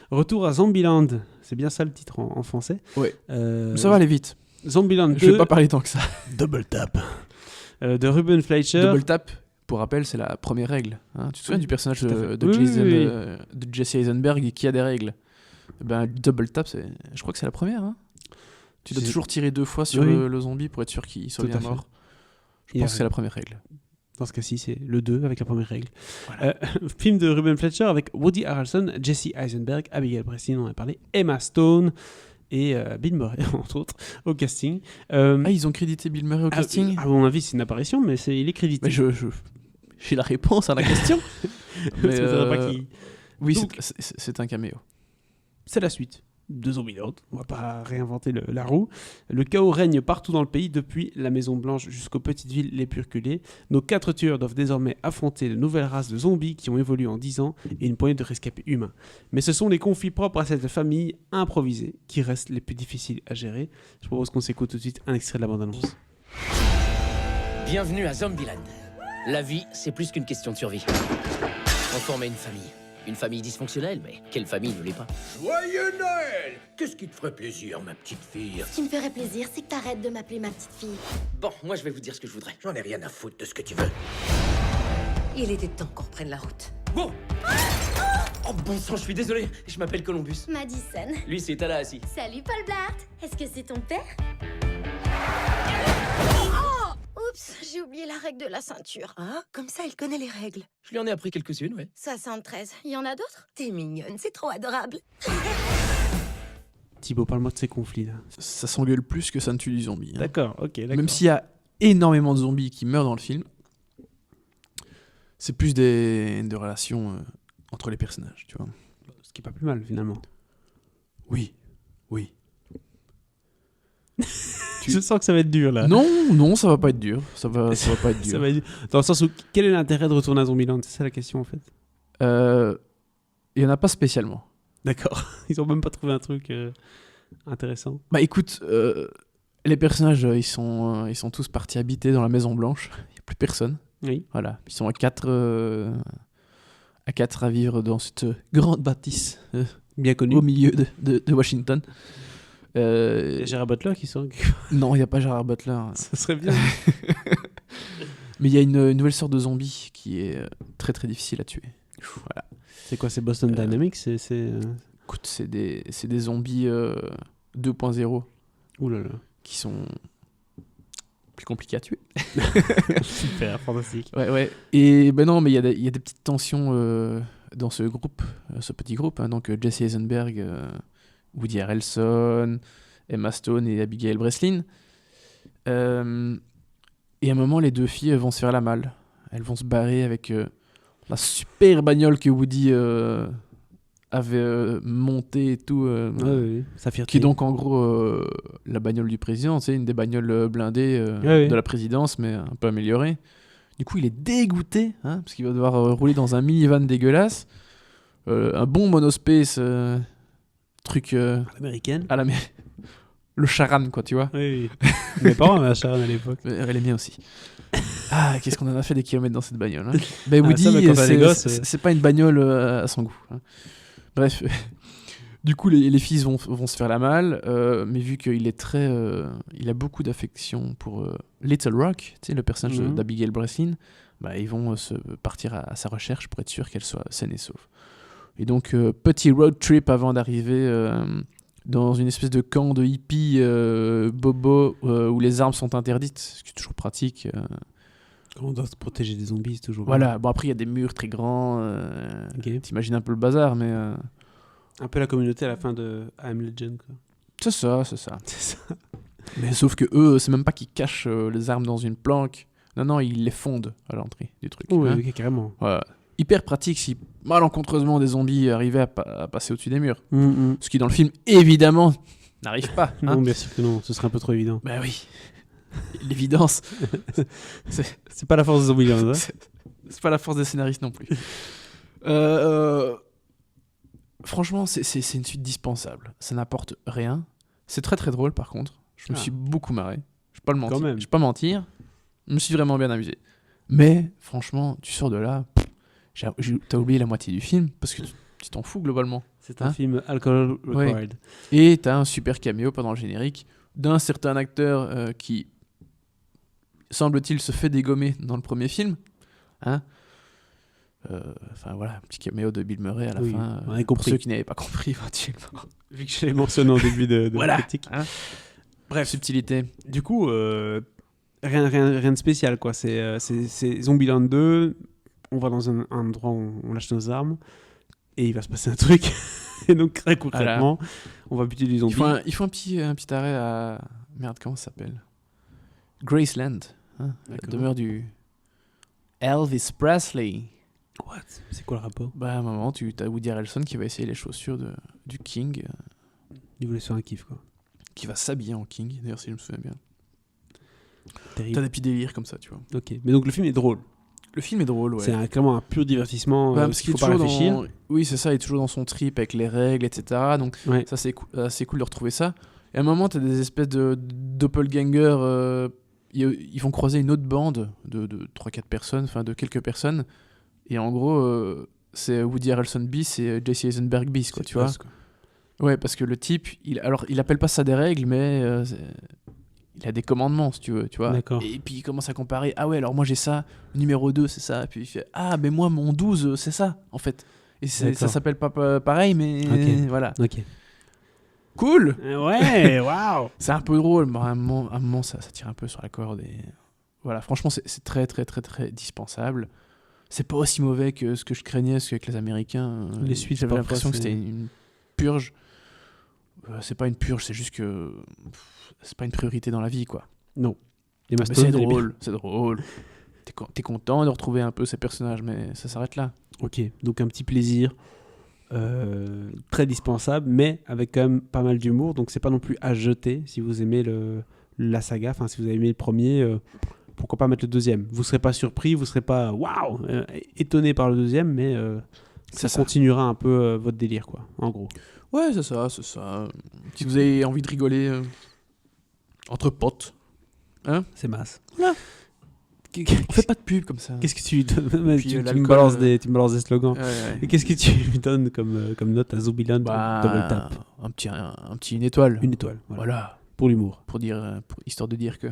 Retour à Zombieland. C'est bien ça le titre en français. Ouais. Ça va aller vite. Zombieland 2. Je vais pas parler tant que ça. Double Tap. De Ruben Fleischer. Double Tap, pour rappel, c'est la première règle. Hein. Tu te souviens du personnage de Jesse Eisenberg qui a des règles? Double Tap, je crois que c'est la première. Hein. Tu dois toujours tirer 2 fois sur le zombie pour être sûr qu'il soit bien mort. Je pense que c'est la première règle. Dans ce cas-ci, c'est le 2 avec la première règle. Voilà. Film de Ruben Fleischer avec Woody Harrelson, Jesse Eisenberg, Abigail Breslin, on en a parlé, Emma Stone et Bill Murray, entre autres, au casting. Ils ont crédité Bill Murray au casting? À mon avis, c'est une apparition, mais il est crédité. Mais j'ai la réponse à la question. Mais pas qui... Oui, donc, c'est un caméo. C'est la suite de Zombieland. On va pas réinventer la roue. Le chaos règne partout dans le pays, depuis la Maison Blanche jusqu'aux petites villes les plus reculées. Nos 4 tueurs doivent désormais affronter de nouvelles races de zombies qui ont évolué en 10 ans et une poignée de rescapés humains. Mais ce sont les conflits propres à cette famille improvisée qui restent les plus difficiles à gérer. Je propose qu'on s'écoute tout de suite un extrait de la bande-annonce. Bienvenue à Zombieland. La vie, c'est plus qu'une question de survie. On formait une famille. Une famille dysfonctionnelle, mais quelle famille ne l'est pas? Joyeux Noël! Qu'est-ce qui te ferait plaisir, ma petite fille? Ce qui me ferait plaisir, c'est que t'arrêtes de m'appeler ma petite fille. Bon, moi je vais vous dire ce que je voudrais. J'en ai rien à foutre de ce que tu veux. Il était temps qu'on reprenne la route. Bon! Oh bon sang, je suis désolé. Je m'appelle Columbus. Madison. Lui, c'est Tallahassee. Salut Paul Blart. Est-ce que c'est ton père? Oups, j'ai oublié la règle de la ceinture. Ah, comme ça, il connaît les règles. Je lui en ai appris quelques-unes, ouais. 73. Il y en a d'autres? T'es mignonne, c'est trop adorable. Thibaut, parle-moi de ces conflits là. Ça s'engueule plus que ça ne tue du zombie. Hein. D'accord, ok. Même s'il y a énormément de zombies qui meurent dans le film, c'est plus des relations entre les personnages, tu vois. Ce qui est pas plus mal finalement. Oui. Je sens que ça va être dur là. Non, ça va pas être dur. Ça va pas être dur. Ça va être... Dans le sens où, quel est l'intérêt de retourner à Zombieland? C'est ça la question en fait. Il y en a pas spécialement. D'accord. Ils ont même pas trouvé un truc intéressant. Bah écoute, les personnages, ils sont tous partis habiter dans la Maison Blanche. Il y a plus personne. Oui. Voilà. Ils sont à 4 à vivre dans cette grande bâtisse Bien connu. au milieu de Washington. Il y a Gerard Butler qui sort. Non, il n'y a pas Gerard Butler. Ça serait bien. Mais il y a une nouvelle sorte de zombie qui est très très difficile à tuer. Voilà. C'est quoi? C'est Boston Dynamics? Écoute, c'est des zombies 2.0. Ouh là là. Qui sont plus compliqués à tuer. Super, fantastique. Ouais. Et ben non, mais il y a des petites tensions dans ce groupe, ce petit groupe. Hein, donc Jesse Eisenberg, Woody Harrelson, Emma Stone et Abigail Breslin. Et à un moment, les 2 filles vont se faire la malle. Elles vont se barrer avec la super bagnole que Woody avait montée et tout. Oui. Ça fait qui est donc en gros la bagnole du président, une des bagnoles blindées de la présidence, mais un peu améliorée. Du coup, il est dégoûté, parce qu'il va devoir rouler dans un minivan dégueulasse. Un bon monospace... truc américaine le Charan, quoi, tu vois. Oui. Mes parents avaient un Charan à l'époque. Elle est bien aussi. Qu'est-ce qu'on en a fait des kilomètres dans cette bagnole, hein. Ben Woody, c'est pas une bagnole à son goût, hein. Bref, du coup les filles vont se faire la malle, mais vu qu'il est il a beaucoup d'affection pour Little Rock, tu sais, le personnage d'Abigail Breslin, ils vont partir à sa recherche pour être sûr qu'elle soit saine et sauve. Et donc, petit road trip avant d'arriver dans une espèce de camp de hippies bobo où les armes sont interdites, ce qui est toujours pratique. On doit se protéger des zombies, c'est toujours voilà, bon après il y a des murs très grands, t'imagines un peu le bazar, mais... Un peu la communauté à la fin de I Am Legend, quoi. C'est ça. Mais sauf que eux, c'est même pas qu'ils cachent les armes dans une planque, non, ils les fondent à l'entrée du truc. Oui, carrément. Ouais. Hyper pratique si malencontreusement des zombies arrivaient à passer au-dessus des murs. Ce qui dans le film, évidemment, n'arrive pas. Non, bien sûr que non, ce serait un peu trop évident. Bah oui, l'évidence. c'est pas la force des zombies, hein. C'est pas la force des scénaristes non plus. Franchement, c'est une suite dispensable. Ça n'apporte rien. C'est très très drôle par contre. Je me suis beaucoup marré. Je vais pas mentir. Je me suis vraiment bien amusé. Mais franchement, tu sors de là... T'as oublié la moitié du film parce que tu t'en fous globalement. C'est un film Alcohol Required. Et t'as un super cameo pendant le générique d'un certain acteur qui, semble-t-il, se fait dégommer dans le premier film. Enfin voilà, un petit caméo de Bill Murray à la fin. On a compris. Pour ceux qui n'avaient pas compris, éventuellement. Vu que je l'ai mentionné au début de voilà. la critique. Bref, subtilité. Du coup, rien de spécial, quoi. C'est Zombieland 2. On va dans un endroit où on lâche nos armes et il va se passer un truc. Et donc, très concrètement, on va buter des zombies. Il faut un petit arrêt à... Merde, comment ça s'appelle ? Graceland. La demeure du Elvis Presley. What ? C'est quoi le rapport ? À un moment, tu as Woody Harrelson qui va essayer les chaussures du King. Il voulait se faire un kiff, quoi. Qui va s'habiller en King, d'ailleurs, si je me souviens bien. Terrible. T'as des petits délires comme ça, tu vois. Ok, mais donc le film est drôle. Le film est drôle, ouais. C'est clairement un pur divertissement. Parce qu'il faut pas réfléchir. Oui, c'est ça, il est toujours dans son trip avec les règles, etc. Donc ça, c'est cool de retrouver ça. Et à un moment, t'as des espèces de doppelgangers. Ils vont croiser une autre bande de 3-4 personnes, enfin de quelques personnes. Et en gros, c'est Woody Harrelson bis et Jesse Eisenberg bis, quoi, tu vois. Ouais, parce que le type, il appelle pas ça des règles, mais il a des commandements, si tu veux, tu vois. D'accord. Et puis il commence à comparer. Ah ouais, alors moi j'ai ça, le numéro 2 c'est ça. Et puis il fait ah, mais moi mon 12 c'est ça, en fait. Et ça s'appelle pas pareil, mais voilà. Ok. Cool. Ouais, waouh. C'est un peu drôle, mais à un moment ça tire un peu sur la corde. Et voilà, franchement, c'est très, très, très, très dispensable. C'est pas aussi mauvais que ce que je craignais, parce qu'avec les Américains, les suites, j'avais l'impression que c'était une purge. C'est pas une purge, c'est juste que c'est pas une priorité dans la vie, quoi. Non. Mais c'est drôle, c'est drôle. T'es content de retrouver un peu ces personnages, mais ça s'arrête là. Ok, donc un petit plaisir très dispensable, mais avec quand même pas mal d'humour, donc c'est pas non plus à jeter si vous aimez la saga, enfin si vous avez aimé le premier, pourquoi pas mettre le deuxième. Vous serez pas surpris, vous serez pas waouh, étonné par le deuxième, mais ça continuera un peu votre délire, quoi, en gros. Ouais, c'est ça. Si vous avez envie de rigoler entre potes, hein, c'est masse. Voilà. On fait pas de pub comme ça. Qu'est-ce que tu lui donnes? Tu me balances des slogans. Ouais. Et qu'est-ce que tu lui donnes comme note à Zombieland? Double tap. Une étoile. Une étoile. Voilà. Pour l'humour. Histoire de dire que.